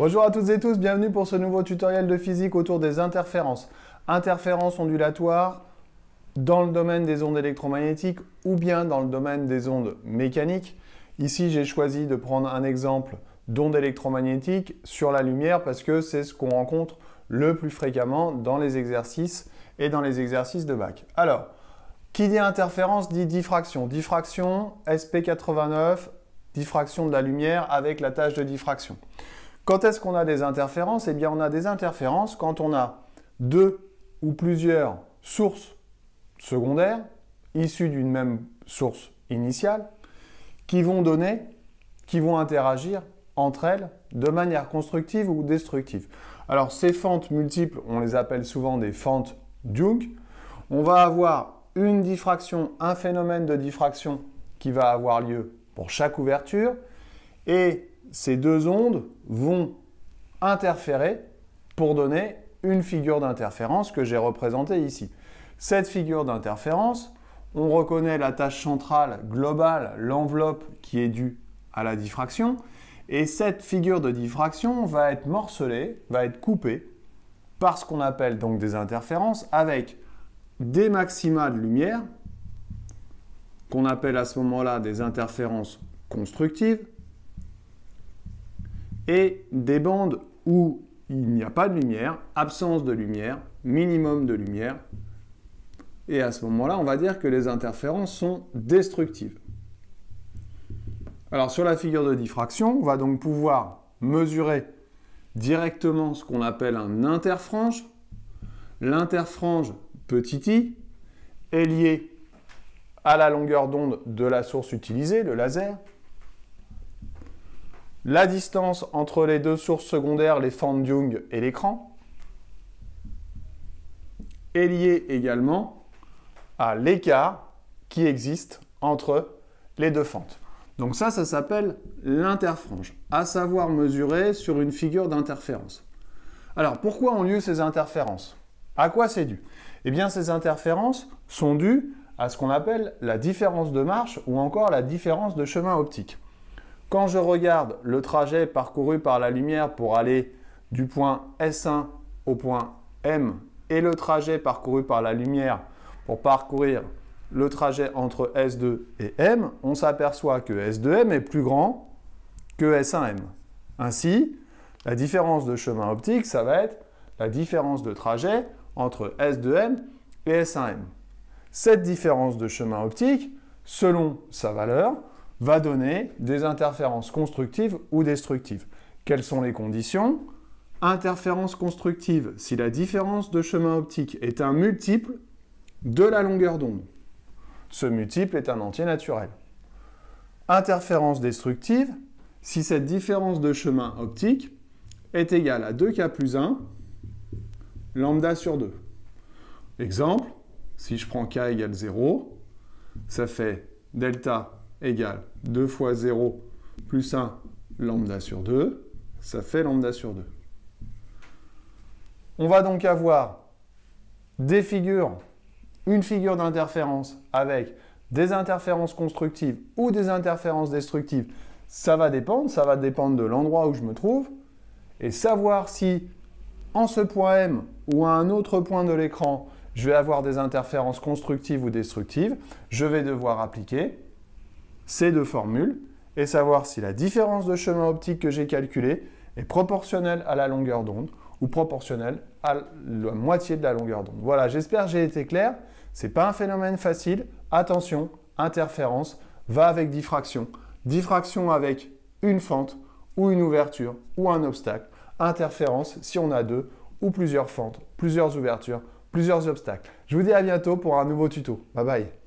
Bonjour à toutes et tous, bienvenue pour ce nouveau tutoriel de physique autour des interférences. Interférences ondulatoires dans le domaine des ondes électromagnétiques ou bien dans le domaine des ondes mécaniques. Ici, j'ai choisi de prendre un exemple d'ondes électromagnétiques sur la lumière parce que c'est ce qu'on rencontre le plus fréquemment dans les exercices et dans les exercices de bac. Alors, qui dit interférence dit diffraction. Diffraction, SP89, diffraction de la lumière avec la tâche de diffraction. Quand est-ce qu'on a des interférences? Eh bien, on a des interférences quand on a deux ou plusieurs sources secondaires issues d'une même source initiale qui vont interagir entre elles de manière constructive ou destructive. Alors, ces fentes multiples, on les appelle souvent des fentes Young. On va avoir une diffraction, un phénomène de diffraction qui va avoir lieu pour chaque ouverture et ces deux ondes vont interférer pour donner une figure d'interférence que j'ai représentée ici. Cette figure d'interférence, on reconnaît la tâche centrale globale, l'enveloppe qui est due à la diffraction, et cette figure de diffraction va être morcelée, va être coupée par ce qu'on appelle donc des interférences avec des maxima de lumière, qu'on appelle à ce moment-là des interférences constructives, et des bandes où il n'y a pas de lumière, absence de lumière, minimum de lumière. Et à ce moment-là, on va dire que les interférences sont destructives. Alors sur la figure de diffraction, on va donc pouvoir mesurer directement ce qu'on appelle un interfrange. L'interfrange petit i est lié à la longueur d'onde de la source utilisée, le laser. La distance entre les deux sources secondaires, les fentes Young et l'écran, est liée également à l'écart qui existe entre les deux fentes. Donc ça s'appelle l'interfrange, à savoir mesurer sur une figure d'interférence. Alors pourquoi ont lieu ces interférences? À quoi c'est dû? Eh bien ces interférences sont dues à ce qu'on appelle la différence de marche ou encore la différence de chemin optique. Quand je regarde le trajet parcouru par la lumière pour aller du point S1 au point M et le trajet parcouru par la lumière pour parcourir le trajet entre S2 et M, on s'aperçoit que S2M est plus grand que S1M. Ainsi, la différence de chemin optique, ça va être la différence de trajet entre S2M et S1M. Cette différence de chemin optique, selon sa valeur, va donner des interférences constructives ou destructives. Quelles sont les conditions? Interférence constructive, si la différence de chemin optique est un multiple de la longueur d'onde. Ce multiple est un entier naturel. Interférence destructive, si cette différence de chemin optique est égale à 2k plus 1, lambda sur 2. Exemple, si je prends k égale 0, ça fait delta égale 2 fois 0 plus 1 lambda sur 2, ça fait lambda sur 2. On va donc avoir des figures, une figure d'interférence avec des interférences constructives ou des interférences destructives. Ça va dépendre de l'endroit où je me trouve, et savoir si en ce point M ou à un autre point de l'écran, je vais avoir des interférences constructives ou destructives, je vais devoir appliquer ces deux formules et savoir si la différence de chemin optique que j'ai calculée est proportionnelle à la longueur d'onde ou proportionnelle à la moitié de la longueur d'onde. Voilà, j'espère que j'ai été clair. Ce n'est pas un phénomène facile. Attention, interférence va avec diffraction. Diffraction avec une fente ou une ouverture ou un obstacle. Interférence si on a deux ou plusieurs fentes, plusieurs ouvertures, plusieurs obstacles. Je vous dis à bientôt pour un nouveau tuto. Bye bye.